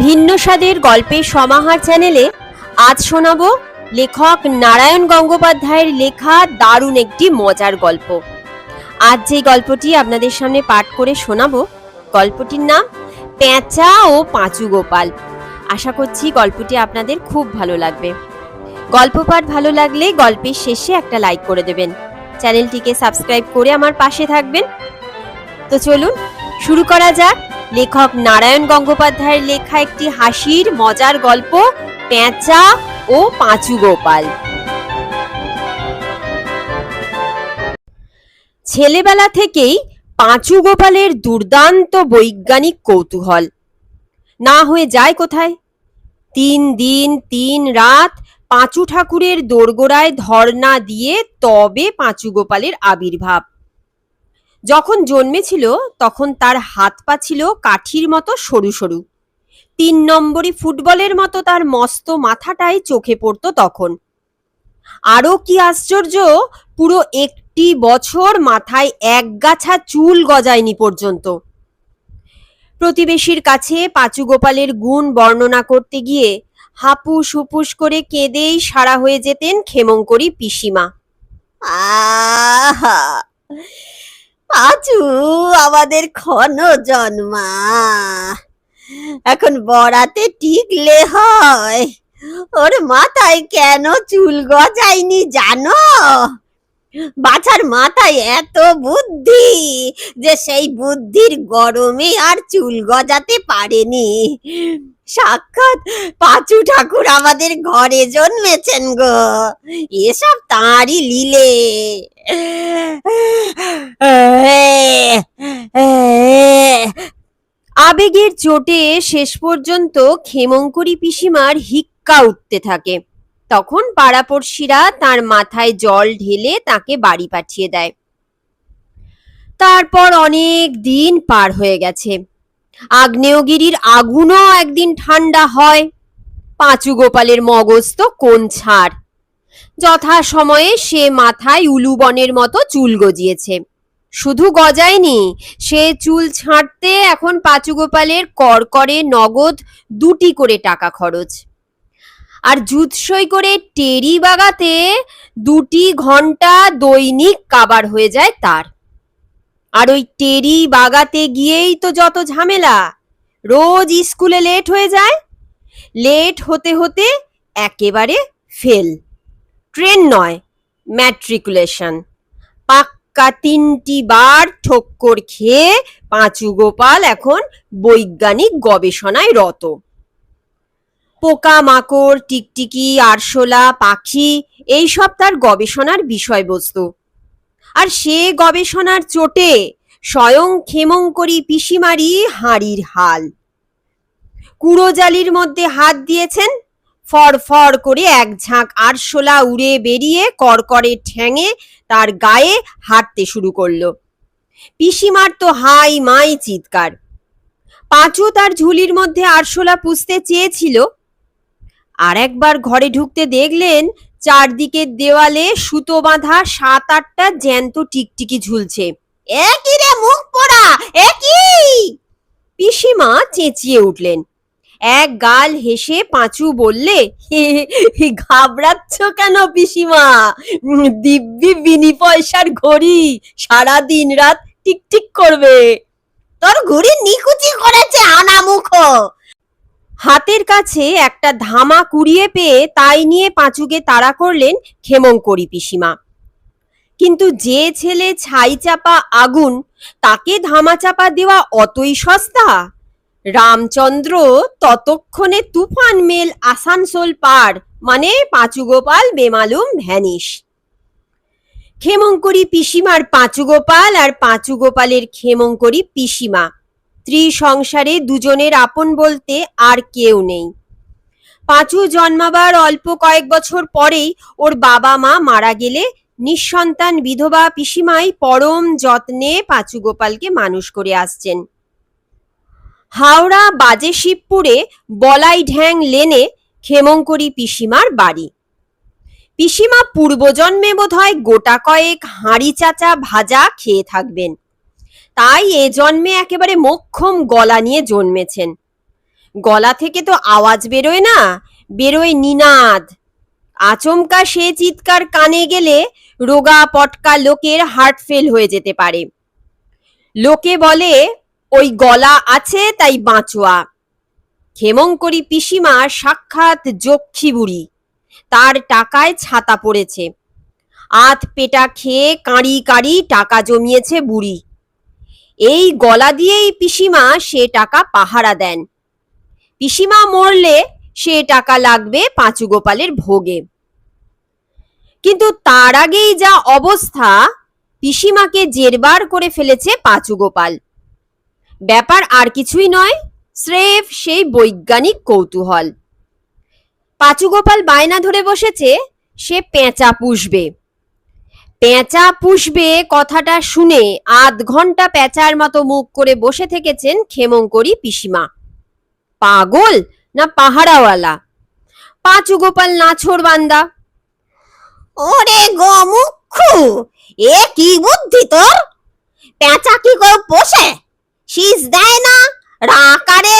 ভিন্ন স্বাদের গল্পের সমাহার চ্যানেলে আজ শোনাবো লেখক নারায়ণ গঙ্গোপাধ্যায়ের লেখা দারুণ একটি মজার গল্প। আজ যে গল্পটি আপনাদের সামনে পাঠ করে শোনাবো, গল্পটির নাম পেঁচা ও পাঁচু গোপাল। আশা করছি গল্পটি আপনাদের খুব ভালো লাগবে। গল্প পাঠ ভালো লাগলে গল্পের শেষে একটা লাইক করে দেবেন, চ্যানেলটিকে সাবস্ক্রাইব করে আমার পাশে থাকবেন। তো চলুন শুরু করা যাক লেখক নারায়ণ গঙ্গোপাধ্যায়ের লেখা একটি হাসির মজার গল্প, পেঁচা ও পাঁচু গোপাল। ছেলেবেলা থেকেই পাঁচু গোপালের দুর্দান্ত বৈজ্ঞানিক কৌতূহল। না হয়ে যায় কোথায়? 3 দিন 3 রাত পাঁচু ঠাকুরের দোরগোড়ায় ধর্ণা দিয়ে তবে পাঁচু গোপালের আবির্ভাব। যখন জন্মেছিল তখন তার হাত পা ছিল কাঠির মতো সরু সরু, 3 নম্বরই ফুটবলের মতো তার মস্ত মাথাটাই চোখে পড়তো তখন। আরো কি আশ্চর্য, পুরো একটি বছর মাথায় একগাছা চুল গজায়নি পর্যন্ত। প্রতিবেশীর কাছে পাঁচু গোপালের গুণ বর্ণনা করতে গিয়ে হাপুস হুপুস করে কেঁদেই সারা হয়ে যেতেন ক্ষেমংকরী পিসিমা। আহা, পাঁচু আমাদের ক্ষণ জন্মা, এখন বড়াতে টিকলে হয়। ওর মাথায় কেন চুল গজায়নি জানো? বাছার মাথায় এত বুদ্ধি যে সেই বুদ্ধির গরমে আর চুল গজাতে পারেনি। সাক্ষাৎ পাঁচু ঠাকুর আমাদের ঘরে জন্মেছেন গো, এসব তাঁরই লীলে। আবেগের চোটে শেষ পর্যন্ত ক্ষেমংকরী পিসিমার হিক্কা উঠতে থাকে। তখন পাড়াপড়শিরা তার মাথায় জল ঢেলে তাকে বাড়ি পাঠিয়ে দেয়। তারপর অনেক দিন পার হয়ে গেছে। আগ্নেয়গিরির আগুনও একদিন ঠান্ডা হয়। পাঁচু গোপালের মগজ তো কোন ছাড়। যথা সময়ে সে মাথায় উলুবনের মতো চুল গজিয়েছে। শুধু গজায়নি, সে চুল ছাঁটতে এখন পাঁচু গোপালের করকরে নগদ 2টি করে টাকা খরচ। আর জুৎসই করে টেরি বাগাতে 2টি ঘন্টা দৈনিক কাবার হয়ে যায় তার। আর ওই টেরি বাগাতে গিয়েই তো যত ঝামেলা। রোজ স্কুলে লেট হয়ে যায়, লেট হতে হতে একেবারে ফেল। ট্রেন নয়, ম্যাট্রিকুলেশন। পাক্কা 3টি বার ঠক্কর খেয়ে পাঁচু গোপাল এখন বৈজ্ঞানিক গবেষণায় রত। পোকা মাকড়, টিকটিকি, আরশোলা, পাখি এইসব তার গবেষণার বিষয়বস্তু। আর সে গবেষণার চোটে স্বয়ং ক্ষেমংকরী পিসিমারই হাঁড়ির হাল। কুড়োজালির মধ্যে হাত দিয়েছেন, ফর ফর করে এক ঝাঁক আরশোলা উড়ে বেরিয়ে করকরে ঠ্যাঙে তার গায়ে হাঁটতে শুরু করলো। পিসিমার তো হাই মাই চিৎকার। পাঁচু তার ঝুলির মধ্যে আরশোলা পুষতে চেয়েছিল। আর একবার ঘরে ঢুকতে দেখলেন চারদিকের দেওয়ালে সুতো বাঁধা 7-8টা জ্যান্ত টিকটিকি ঝুলছে। এ কি রে মুখ পোড়া, এ কি? পিসিমা চেঁচিয়ে উঠলেন। এক গাল হেসে পাঁচু বললে, ঘাবড়াচ্ছ কেন পিসিমা? দিব্যি বিনি পয়সার ঘড়ি, সারা দিন রাত টিকটিক করবে। তোর ঘুড়ি নিকুচি করেছে আনামুখ। হাতের কাছে একটা ধামা কুড়িয়ে পেয়ে তাই নিয়ে পাঁচুকে তাড়া করলেন ক্ষেমংকরী পিসিমা। কিন্তু যে ছেলে ছাই চাপা আগুন, তাকে ধামা চাপা দেওয়া অতই সস্তা? রামচন্দ্র ততক্ষণে তুফান মেল আসানসোল পার, মানে পাঁচু গোপাল বেমালুম ভ্যানিশ। ক্ষেমংকরী পিসিমার পাঁচু গোপাল আর পাঁচু গোপালের ক্ষেমংকরী পিসিমা, ত্রিসংসারে দুজনের আপন বলতে আর কেউ নেই। পাঁচু জন্মাবার অল্প কয়েক বছর পরেই ওর বাবা মা মারা গেলে নিঃসন্তান বিধবা পিসিমাই পরম যত্নে পাঁচু গোপালকে মানুষ করে আসছেন। হাওড়া বাজে শিবপুরে বলাই ঢ্যাং লেনে ক্ষেমংকরী পিসিমার বাড়ি। পিসিমা পূর্বজন্মে বোধহয় গোটা কয়েক হাঁড়ি চাচা ভাজা খেয়ে থাকবেন, তাই এ জন্মে একেবারে মোক্ষম গলা নিয়ে জন্মেছেন। গলা থেকে তো আওয়াজ বেরোয় না, বেরোয় নিনাদ। আচমকা সে চিৎকার কানে গেলে রোগা পটকা লোকের হার্ট ফেল হয়ে যেতে পারে। লোকে বলে ওই গলা আছে তাই বাঁচোয়া। ক্ষেমংকরী পিসিমা সাক্ষাৎ যক্ষী বুড়ি, তার টাকায় ছাতা পড়েছে। আধ পেটা খেয়ে কাঁড়ি কাঁড়ি টাকা জমিয়েছে বুড়ি। এই গলা দিয়েই পিসিমা সে টাকা পাহারা দেন। পিসিমা মরলে সে টাকা লাগবে পাঁচু গোপালের ভোগে। কিন্তু তার আগেই যা অবস্থা, পিসিমাকে জেরবার করে ফেলেছে পাঁচু গোপাল। ব্যাপার আর কিছুই নয়, স্রেফ সেই বৈজ্ঞানিক কৌতূহল। পাঁচু গোপাল বায়না ধরে বসেছে সে পেঁচা পুষবে। পেঁচা পুষবে কথাটা শুনে আধ ঘন্টা পেঁচার মতো মুখ করে বসে থেকেছেন ক্ষেমংকরী পিসিমা। পাগল না পাহারাওয়ালা? পাঁচু গোপাল নাছোড় বান্দা। ওরে গোমুখু, এ কি বুদ্ধি তোর? পেঁচা কি করে পোষে? শীষ দেয় না, রাকারে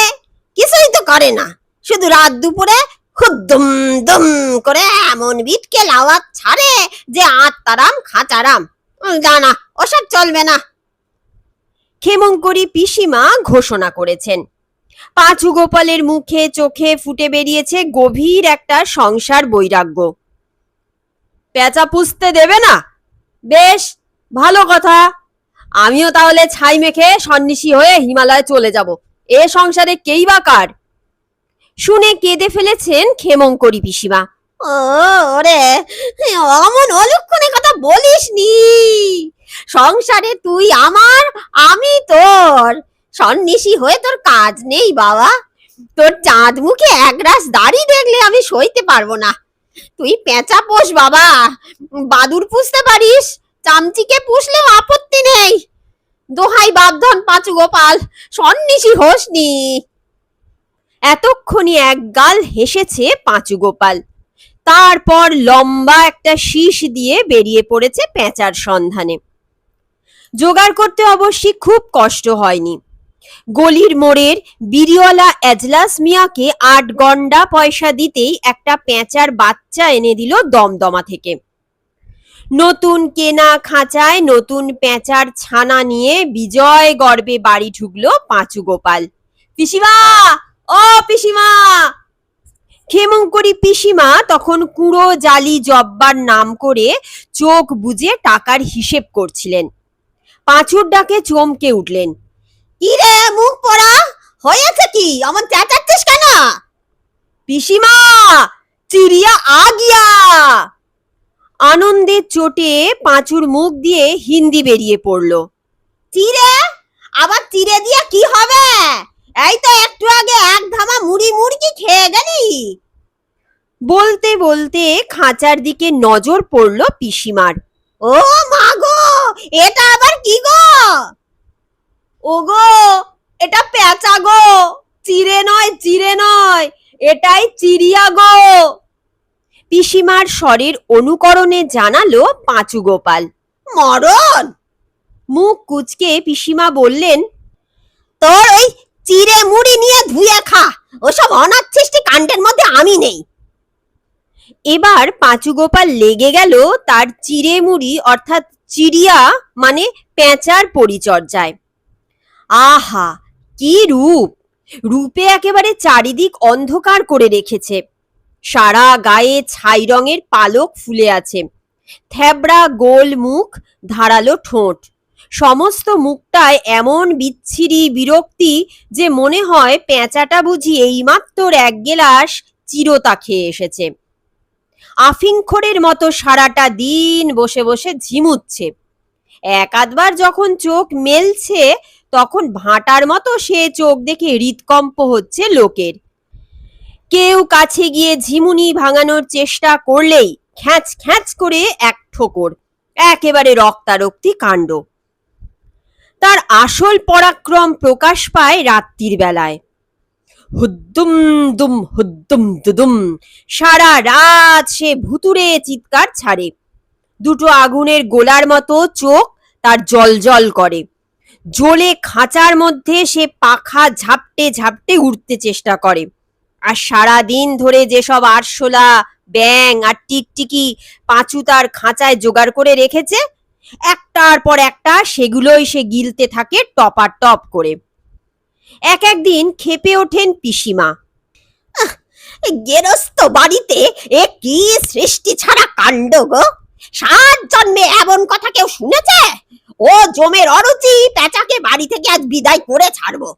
কিছুই তো করে না, শুধু রাত দুপুরে হুদ্দুম দুম করে এমন বিটকে লাওয়াত ছাড়ে যে আত্মারাম খাঁচারাম। জানা ওসব চলবে না। ক্ষেমংকরী পিসিমা ঘোষণা করেছেন। পাঁচু গোপালের মুখে চোখে ফুটে বেরিয়েছে গভীর একটা সংসার বৈরাগ্য। পেঁচা পুষতে দেবে না? বেশ ভালো কথা, আমিও তাহলে ছাই মেখে সন্ন্যাসী হয়ে হিমালয়ে চলে যাব। এ সংসারে কেই বা কার? শুনে কেঁদে ফেলেছেন ক্ষেমংকরী পিসিমা। ওরে, অমন অলক্ষণে কথা বলিস নি। সংসারে তুই আমার, আমি তোর। সন্ন্যাসী হয়ে তোর কাজ নেই বাবা। তোর চাঁদ মুখে একরাশ দাড়ি দেখলে আমি সইতে পারবো না। তুই পেঁচা পোষ বাবা, বাদুর পুষতে পারিস, চামচিকে পুষলেও আপত্তি নেই। দোহাই বাপধন পাঁচু গোপাল, সন্ন্যাসী হোসনি। এতক্ষণে এক গাল হেসেছে পাঁচু গোপাল, তারপর লম্বা একটা শীষ দিয়ে বেরিয়ে পড়েছে পেঁচার সন্ধানে। জোগাড় করতে অবশ্যই খুব কষ্ট হয়নি। গলির মোড়ের বিড়িওয়ালা এজলাস মিয়াকে ৮ গন্ডা পয়সা দিতেই একটা পেঁচার বাচ্চা এনে দিল দমদমা থেকে। নতুন কেনা খাঁচায় নতুন পেঁচার ছানা নিয়ে বিজয় গর্বে বাড়ি ঢুকলো পাঁচু গোপাল। পিসিমা, ও পিসিমা! ক্ষেমংকরী পিসিমা তখন কুঁড়ো জালি জব্বার নাম করে চোখ বুজে টাকার হিসেব করছিলেন। পাঁচুর ডাকে চমকে উঠলেন। কি রে মুখ পড়া, হয়েছে কি? অমন চেঁচাচ্ছিস কেন? পিসিমা, চিড়িয়া আ গিয়া! আনন্দের চোটে পাঁচুর মুখ দিয়ে হিন্দি বেরিয়ে পড়ল। চিড়ে? আবার চিড়ে দিয়ে কি হবে? এই তো একটু আগে এক ধামা মুড়ি মুড়কি খেয়ে গেলি। বলতে বলতে খাঁচার দিকে নজর পড়ল পিসিমার। ও মা গো, এটা আবার কি গো? ওগো, এটা পেঁচা গো, চিড়ে নয়, চিড়ে নয়, এটাই চিড়িয়া গো। পিসিমার স্বরের অনুকরণে জানালো পাঁচু গোপাল। মরণ! মুখ কুচকে পিসিমা বললেন, তোর ওই চিড়ে মুড়ি নিয়ে ধুয়ে খা, ওসব অনাচ্ছিষ্টি কাণ্ডের মধ্যে আমি নেই। এবার পাঁচু গোপাল লেগে গেল তার চিড়ে মুড়ি অর্থাৎ চিড়িয়া মানে পেঁচার পরিচর্যায়। আহা, কি রূপ! রূপে একেবারে চারিদিক অন্ধকার করে রেখেছে। সারা গায়ে ছাই রঙের পালক ফুলে আছে, থ্যাবড়া গোল মুখ, ধারালো ঠোঁট। সমস্ত মুখটায় এমন বিচ্ছিরি বিরক্তি যে মনে হয় পেঁচাটা বুঝি এইমাত্র ১ গেলাস চিরতা খেয়ে এসেছে। আফিংখোরের মতো সারাটা দিন বসে বসে ঝিমুচ্ছে। এক আধবার যখন চোখ মেলছে তখন ভাঁটার মতো সে চোখ দেখে হৃদকম্প হচ্ছে লোকের। কেউ কাছে গিয়ে ঝিমুনি ভাঙানোর চেষ্টা করলেই খ্যাঁচ খ্যাঁচ করে এক ঠোকর, একেবারে রক্তারক্তি কাণ্ড। তার আসল পরাক্রম প্রকাশ পায় রাত্রির বেলায়। হুদ্দুম দুম হুদ্দুম দুদুম, সারা রাত সে ভুতুড়ে চিৎকার ছাড়ে। দুটো আগুনের গোলার মতো চোখ তার জলজল করে। জ্বলে খাঁচার মধ্যে সে পাখা ঝাপটে ঝাপটে উঠতে চেষ্টা করে। আর সারা দিন ধরে যেসব আরশোলা, ব্যাঙ আর টিকটিকি পাঁচু তার খাঁচায় জোগাড় করে রেখেছে, একটার পর একটা সেগুলোই সে গিলতে থাকে টপাটপ করে। একদিন ক্ষেপে ওঠেন পিসিমা। গেরস্ত বাড়িতে এ কি সৃষ্টি ছাড়া কাণ্ড গো! 7 জন্মে এমন কথা কেউ শুনেছে? ও জমের অরুচি পেঁচাকে বাড়ি থেকে আজ বিদায় করে ছাড়বো।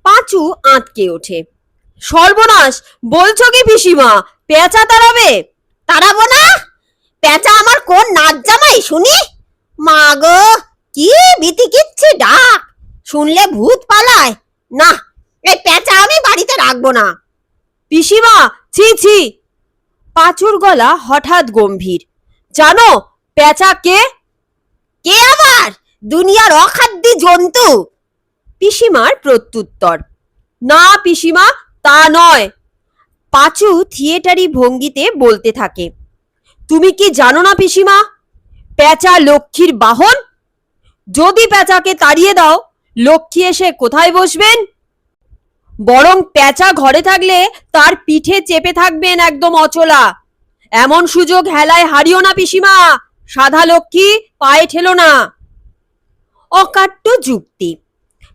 পাঁচু আঁতকে ওঠে। সর্বনাশ, বলছো কি পিসিমা? পেঁচা তাড়াবে? তাড়াবো না? পেঁচা আমার কোন নাচ জামাই শুনি? মা গো, কি বিতিকিচ্ছি ডাক! শুনলে ভূত পালায়। না, এই পেঁচা আমি বাড়িতে রাখবো না। পিসিমা, ছি ছি! পাঁচুর গলা হঠাৎ গম্ভীর। জানো পেঁচা কে? কে আবার? দুনিয়ার অখাদ্যি জন্তু। পিসিমার প্রত্যুত্তর। না পিসিমা, তা নয়। পাঁচু থিয়েটারি ভঙ্গিতে বলতে থাকে। তুমি কি জানো না পিসিমা, পেঁচা লক্ষ্মীর বাহন? যদি পেঁচাকে তাড়িয়ে দাও, লক্ষ্মী এসে কোথায় বসবেন? বরং পেঁচা ঘরে থাকলে তার পিঠে চেপে থাকবেন একদম অচলা। এমন সুযোগ হেলায় হারিও না পিসিমা, সাধা লক্ষ্মী পায়ে ঠেলো না। অকাট্য যুক্তি।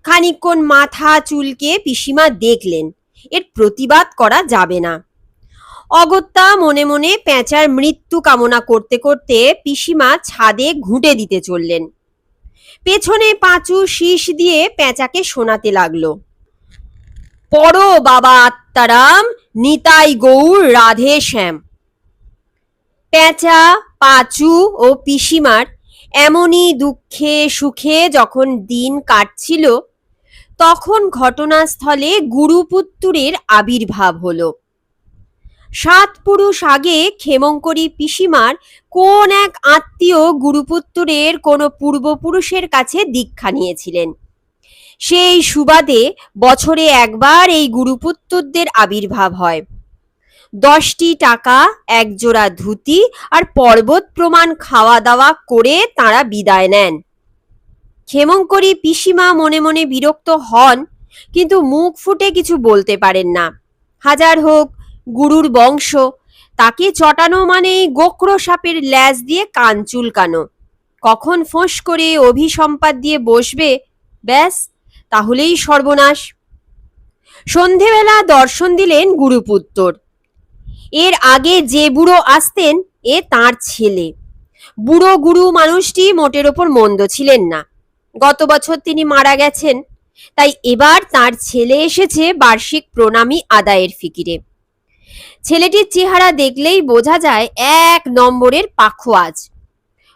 খানিকক্ষণ মাথা চুলকে পিসিমা দেখলেন এর প্রতিবাদ করা যাবে না। অগত্যা মনে মনে পেঁচার মৃত্যু কামনা করতে করতে পিসিমা ছাদে ঘুঁটে দিতে চললেন। পেছনে পাঁচু শীষ দিয়ে পেঁচাকে শোনাতে লাগলো। পড়ো বাবা আত্মারাম, নিতাই গৌর রাধে শ্যাম। পেঁচা, পাঁচু ও পিসিমার এমনই দুঃখে সুখে যখন দিন কাটছিল, তখন ঘটনাস্থলে গুরুপুত্তুরের আবির্ভাব হলো। 7 পুরুষ আগে ক্ষেমংকরী পিসিমার কোন এক আত্মীয় গুরুপুত্তুরের কোনো পূর্বপুরুষের কাছে দীক্ষা নিয়েছিলেন। সেই সুবাদে বছরে একবার এই গুরুপুত্তরদের আবির্ভাব হয়। 10টি টাকা, একজোড়া ধুতি আর পর্বত প্রমাণ খাওয়া দাওয়া করে তাঁরা বিদায় নেন। ক্ষেমংকরী পিসিমা মনে মনে বিরক্ত হন, কিন্তু মুখ ফুটে কিছু বলতে পারেন না। হাজার হোক গুরুর বংশ, তাকে চটানো মানেই গোক্র সাপের ল্যাজ দিয়ে কান চুলকানো। কখন ফোঁস করে অভিসম্পাদ দিয়ে বসবে, ব্যাস তাহলেই সর্বনাশ। সন্ধেবেলা দর্শন দিলেন গুরুপুত্তর। এর আগে যে বুড়ো আসতেন এ তাঁর ছেলে। বুড়ো গুরু মানুষটি মোটের ওপর মন্দ ছিলেন না। গত বছর তিনি মারা গেছেন, তাই এবার তাঁর ছেলে এসেছে বার্ষিক প্রণামী আদায়ের ফিকিরে। ছেলেটির চেহারা দেখলেই বোঝা যায় 1 নম্বরের পাখোয়াজ।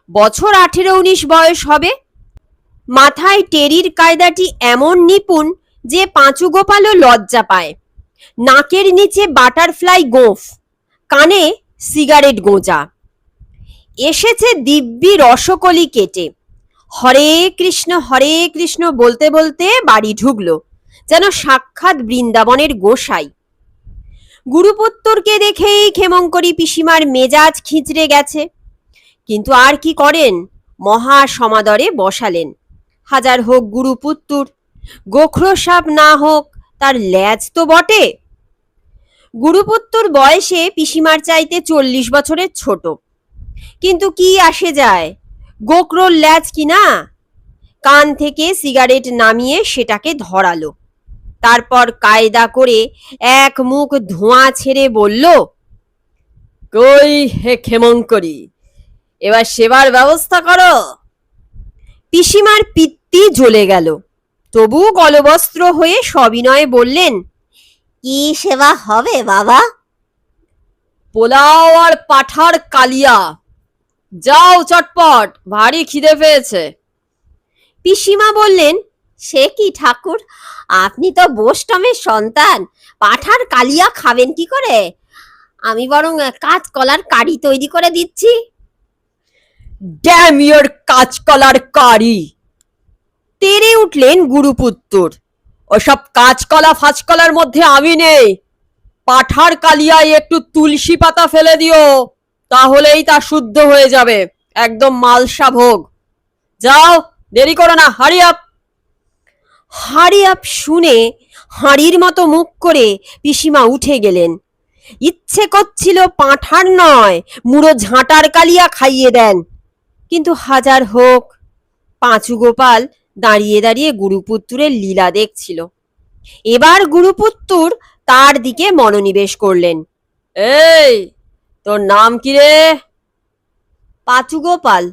বছর 18-19 বয়স হবে। মাথায় টেরির কায়দাটি এমন নিপুণ যে পাঁচু গোপালও লজ্জা পায়। নাকের নিচে বাটারফ্লাই গোঁফ, কানে সিগারেট গোঁজা। এসেছে দিব্যি রসকলি কেটে। হরে কৃষ্ণ বলতে বলতে বাড়ি ঢুকলো, যেন সাক্ষাৎ বৃন্দাবনের গোসাই। গুরুপুত্তরকে দেখেই ক্ষেমংকরী পিসিমার মেজাজ খিঁচড়ে গেছে, কিন্তু আর কি করেন, মহা সমাদরে বসালেন। হাজার হোক গুরুপুত্তুর, গোখরো সাপ না হোক তার ল্যাজ তো বটে। গুরুপুত্তুর বয়সে পিসিমার চাইতে 40 বছরের ছোট, কিন্তু কি আসে যায়, গোখরোর ল্যাজ কিনা। কান থেকে সিগারেট নামিয়ে সেটাকে ধরালো, তারপর কায়দা করে এক মুখ ধোঁয়া ছেড়ে বলল, কই হে ক্ষেমংকরী, এবার সেবার ব্যবস্থা করো। পিসিমার পিত্তি জ্বলে গেল, তবু গলবস্ত্র হয়ে সবিনয়ে বললেন, কি সেবা হবে বাবা? পোলাও আর পাঠার কালিয়া। যাও চটপট, ভারী খিদে পেয়েছে। পিসিমা বললেন, সে কি ঠাকুর, আপনি তো বোস্টমের সন্তান, পাঠার কালিয়া খাবেন কি করে? আমি বরং কাঁচকলার কারি তৈরি করে দিচ্ছি। ড্যাম ইয়োর কাঁচকলার কারি! তেরে উঠলেন গুরুপুত্তর। ওসব কাঁচকলা ফাঁচকলার মধ্যে আমি নেই। পাঠার কালিয়ায় একটু তুলসী পাতা ফেলে দিও, তাহলেই তা শুদ্ধ হয়ে যাবে, একদম মালসা ভোগ। যাও, দেরি করো না, হারি আপ। হাড়ি আপ শুনে হাঁড়ির মতো মুখ করে পিসিমা উঠে গেলেন। ইচ্ছে করছিল পাঁঠার নয়, মুড়ো ঝাঁটার কালিয়া খাইয়ে দেন। কিন্তু হাজার হোক, পাঁচু গোপাল দাঁড়িয়ে দাঁড়িয়ে গুরুপুত্তুরের লীলা দেখছিল। এবার গুরুপুত্তুর তার দিকে মনোনিবেশ করলেন। এই, তোর নাম কি রে? পাঁচু গোপাল।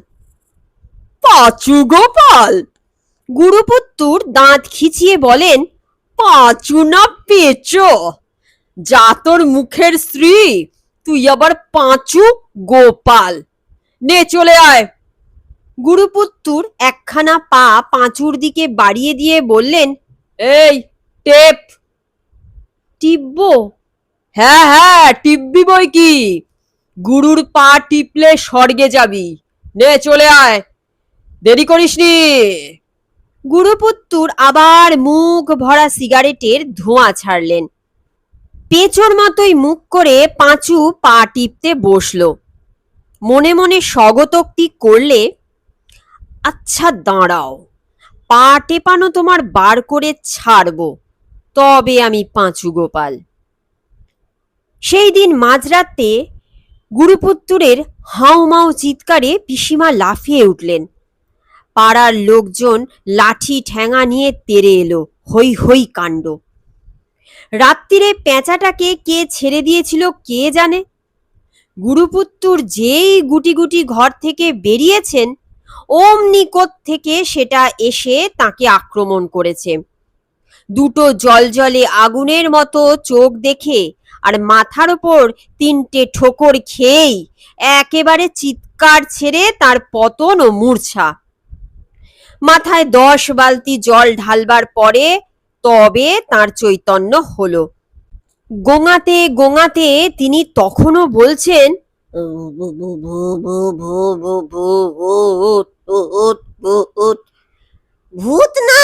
পাঁচু গোপাল? গুরুপুত্তুর দাঁত খিচিয়ে বলেন, পাঁচু না পেঁচো? যা তোর মুখের স্ত্রী, তুই আবার পাঁচু গোপাল? নে চলে আয়। গুরুপুত্তুর একখানা পা পাঁচুর দিকে বাড়িয়ে দিয়ে বললেন, এই টেপ। টিপবো? হ্যাঁ হ্যাঁ, টিপবি বই কি। গুরুর পা টিপলে স্বর্গে যাবি। নে চলে আয়, দেরি করিসনি। গুরুপুত্তুর আবার মুখ ভরা সিগারেটের ধোঁয়া ছাড়লেন। পেঁচোর মতোই মুখ করে পাঁচু পা টিপতে বসলো। মনে মনে স্বগতোক্তি করলে, আচ্ছা দাঁড়াও, পা টেপানো তোমার বার করে ছাড়বো, তবে আমি পাঁচু গোপাল। সেই দিন মাঝরাতে গুরুপুত্তুরের হাউমাউ চিৎকারে পিসিমা লাফিয়ে উঠলেন। পাড়ার লোকজন লাঠি ঠ্যাঙা নিয়ে তেড়ে এলো, হৈ হৈ কাণ্ড। রাত্রিরে পেঁচাটাকে কে ছেড়ে দিয়েছিল কে জানে। গুরুপুত্তুর যেই গুটি গুটি ঘর থেকে বেরিয়েছেন, অমনি থেকে সেটা এসে তাকে আক্রমণ করেছে। দুটো জলজলে আগুনের মতো চোখ দেখে আর মাথার ওপর তিনটে ঠোকর খেয়েই একেবারে চিৎকার ছেড়ে তার পতন ও মূর্ছা। মাথায় 10 বালতি জল ঢালবার পরে তবে তার চৈতন্য হলো। গোঙাতে গোঙাতে তিনি তখনও বলছেন, ভূত না,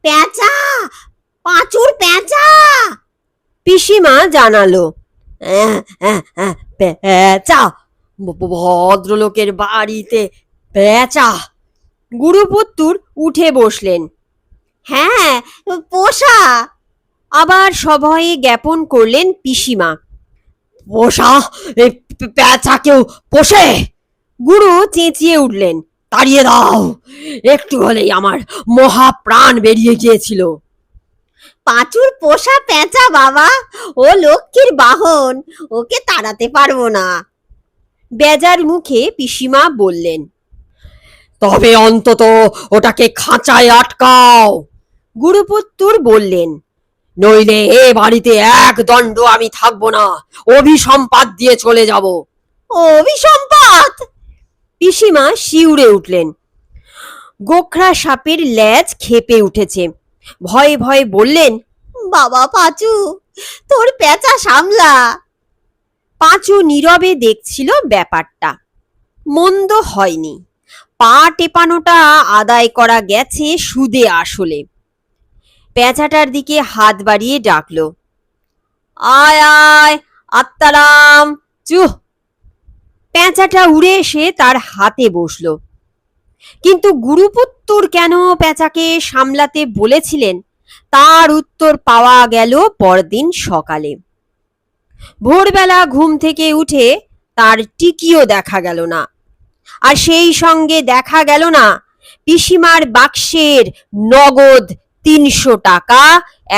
পেঁচা, পাঁচুর পেঁচা। পিসিমা জানালো, পেঁচা? ভদ্রলোকের বাড়িতে পেঁচা? গুরুপুত্তুর উঠে বসলেন। হ্যাঁ, পোষা। আবার সভয়ে জ্ঞাপন করলেন পিসিমা। পোষা? পেঁচা কেউ পোষে? গুরু চেঁচিয়ে উঠলেন, তাড়িয়ে দাও, একটু হলেই আমার মহা প্রাণ বেরিয়ে গিয়েছিল। পাঁচুর পোষা পেঁচা বাবা, ও লক্ষ্মীর বাহন, ওকে তাড়াতে পারবো না। বেজার মুখে পিসিমা বললেন, তবে অন্তত ওটাকে খাঁচায় আটকাও। গুরুপুত্তুর বললেন, নইলে এ বাড়িতে এক দণ্ড আমি থাকবো না, অভিসম্পাত দিয়ে চলে যাব। অভিসম্পাত? পিসিমা শিউরে উঠলেন। গোখরা সাপের লেজ খেপে উঠেছে। ভয়ে ভয়ে বললেন, বাবা পাঁচু, তোর পেঁচা সামলা। পাঁচু নীরবে দেখছিল ব্যাপারটা। মন্দ হয়নি, পা টেপানোটা আদায় করা গেছে সুদে আসলে। পেঁচাটার দিকে হাত বাড়িয়ে ডাকলো, আয় আয় আত্মারাম, চুহ। পেঁচাটা উড়ে এসে তার হাতে বসলো। কিন্তু গুরুপুত্তুর কেন পেঁচাকে সামলাতে বলেছিলেন তার উত্তর পাওয়া গেল পরদিন সকালে। ভোরবেলা ঘুম থেকে উঠে তার টিকিও দেখা গেল না, আর সেই সঙ্গে দেখা গেল না পিসিমার বাক্সের নগদ 300 টাকা,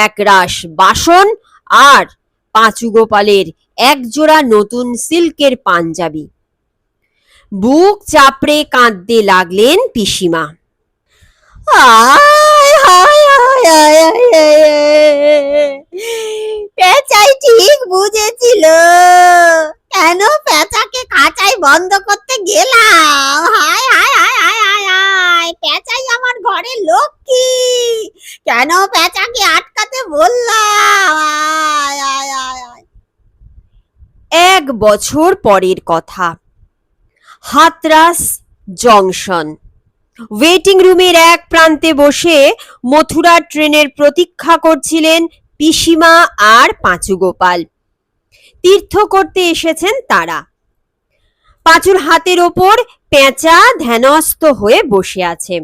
একরাশ বাসন আর পাঁচু গোপালের একজোড়া নতুন সিল্কের পাঞ্জাবি। বুক চাপড়ে কাঁদতে লাগলেন পিসিমা। পেঁচাই ঠিক বুঝেছিল, কেন পেঁচাকে খাঁচায় বন্ধ করতে গেলাম। হায় হায় হায় হায় হায় হায়, পেঁচাই আমার ঘরের লক্ষ্মী, কেন পেঁচাকে আটকাতে বললাম। হায় হায় হায় হায়। 1 বছর পরের কথা। হাতরাস জংশন। ওয়েটিং রুমের এক প্রান্তে বসে মথুরা ট্রেনের প্রতীক্ষা করছিলেন পিসিমা আর পাঁচু গোপাল। তীর্থ করতে এসেছেন তারা। পাঁচুর হাতের ওপর পেঁচা ধ্যানস্থ হয়ে বসে আছে।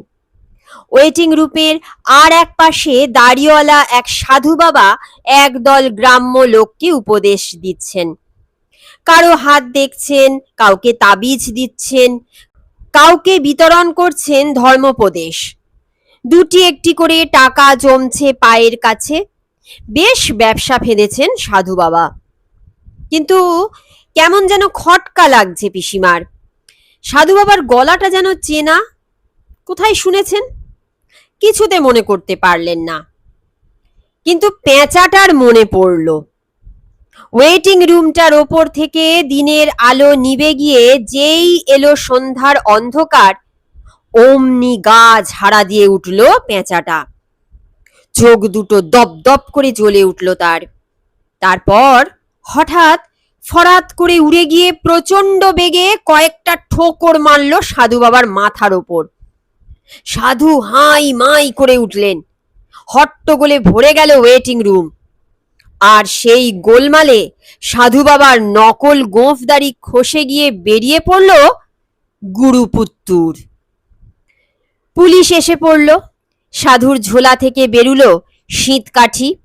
ওয়েটিং রুমের আর এক পাশে দাড়িওয়ালা এক সাধু বাবা একদল গ্রাম্য লোককে উপদেশ দিচ্ছেন। কারো হাত দেখছেন, কাউকে তাবিজ দিচ্ছেন, কাউকে বিতরণ করছেন ধর্মোপদেশ। দুটি একটি করে টাকা জমছে পায়ের কাছে। বেশ ব্যবসা ফেঁদেছেন সাধু বাবা। কিন্তু কেমন যেন খটকা লাগছে পিসিমার। সাধু বাবার গলাটা যেন চেনা, কোথায় শুনেছেন? কিছুতে মনে করতে পারলেন না। কিন্তু পেঁচাটার মনে পড়ল। ওয়েটিং রুমটার ওপর থেকে দিনের আলো নিভে গিয়ে যেই এলো সন্ধ্যার অন্ধকার, অমনি গা ঝাড়া দিয়ে উঠল পেঁচাটা। চোখ দুটো দপ দপ করে জ্বলে উঠল তার। তারপর হঠাৎ ফরাত করে উড়ে গিয়ে প্রচন্ড বেগে কয়েকটা ঠোকর মারল সাধু বাবার মাথার ওপর। সাধু হাই মাই করে উঠলেন। হট্টগোলে ভরে গেল ওয়েটিং রুম। আর সেই গোলমালে সাধু বাবার নকল গোঁফদাড়ি খসে গিয়ে বেরিয়ে পড়ল গুরুপুত্তুর। পুলিশ এসে পড়ল। সাধুর ঝোলা থেকে বেরুলো শীতকাঠি,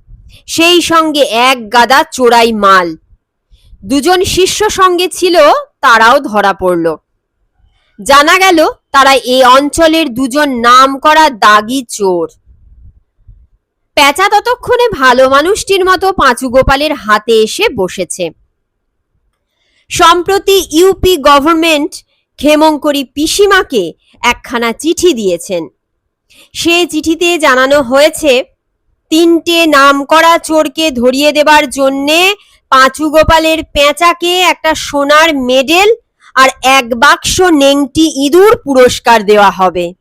সেই সঙ্গে এক গাদা চোরাই মাল। দুজন শিষ্য সঙ্গে ছিল, তারাও ধরা পড়ল। জানা গেল তারা এই অঞ্চলের দুজন নামকরা দাগী চোর। পেঁচা ততক্ষণে ভালো মানুষটির মতো পাঁচু গোপালের হাতে এসে বসেছে। সম্প্রতি ইউপি গভর্নমেন্ট ক্ষেমঙ্করী পিসিমাকে একখানা চিঠি দিয়েছেন। সে চিঠিতে জানানো হয়েছে, তিনটে নামকরা চোরকে ধরিয়ে দেবার জন্যে পাঁচু গোপালের পেঁচাকে একটা সোনার মেডেল আর এক বাক্স নেংটি ইঁদুর পুরস্কার দেওয়া হবে।